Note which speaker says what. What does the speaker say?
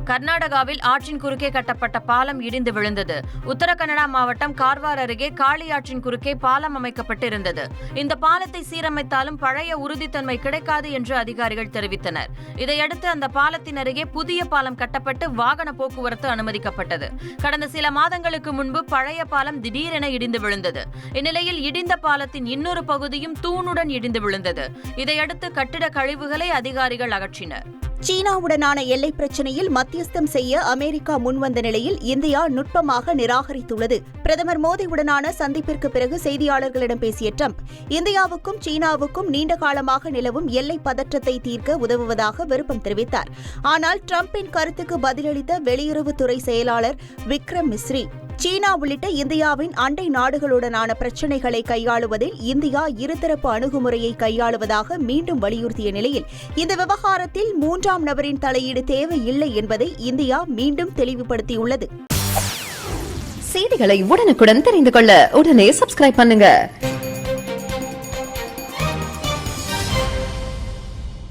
Speaker 1: கர்நாடகாவில் ஆற்றின் குறுக்கே கட்டப்பட்ட பாலம் இடிந்து விழுந்தது. உத்தர கன்னடா மாவட்டம் கார்வார் அருகே காளி ஆற்றின் குறுக்கே பாலம் அமைக்கப்பட்டிருந்தது. இந்த பாலத்தை சீரமைத்தாலும் பழைய உறுதித்தன்மை கிடைக்காது என்று அதிகாரிகள் தெரிவித்தனர். இதையடுத்து அந்த பாலத்தின் அருகே புதிய பாலம் கட்டப்பட்டு வாகன போக்குவரத்து அனுமதிக்கப்பட்டது. கடந்த சில மாதங்களுக்கு முன்பு பழைய பாலம் திடீரென இடிந்து விழுந்தது. இந்நிலையில் இடிந்த பாலத்தின் இன்னொரு பகுதியும் தூணுடன் இடிந்து விழுந்தது. இதையடுத்து கட்டிட கழிவுகளை அதிகாரிகள் அகற்றினர்.
Speaker 2: சீனாவுடனான எல்லை பிரச்சினையில் மத்தியஸ்தம் செய்ய அமெரிக்கா முன்வந்த நிலையில் இந்தியா நுட்பமாக நிராகரித்துள்ளது. பிரதமர் மோடியுடனான சந்திப்பிற்கு பிறகு செய்தியாளர்களிடம் பேசிய ட்ரம்ப், இந்தியாவுக்கும் சீனாவுக்கும் நீண்ட காலமாக நிலவும் எல்லை பதற்றத்தை தீர்க்க உதவுவதாக விருப்பம் தெரிவித்தார். ஆனால் ட்ரம்பின் கருத்துக்கு பதிலளித்த வெளியுறவுத்துறை செயலாளர் விக்ரம் மிஸ்ரி, சீனா உள்ளிட்ட இந்தியாவின் அண்டை நாடுகளுடனான பிரச்சினைகளை கையாளுவதில் இந்தியா இருதரப்பு அணுகுமுறையை கையாளுவதாக மீண்டும் வலியுறுத்திய நிலையில் இந்த விவகாரத்தில் மூன்றாம் நபரின் தலையீடு தேவையில்லை என்பதை இந்தியா மீண்டும் தெளிவுபடுத்தியுள்ளது.
Speaker 3: செய்திகளை உடனுக்குடன் தெரிந்து கொள்ள உடனே சப்ஸ்கிரைப் பண்ணுங்க.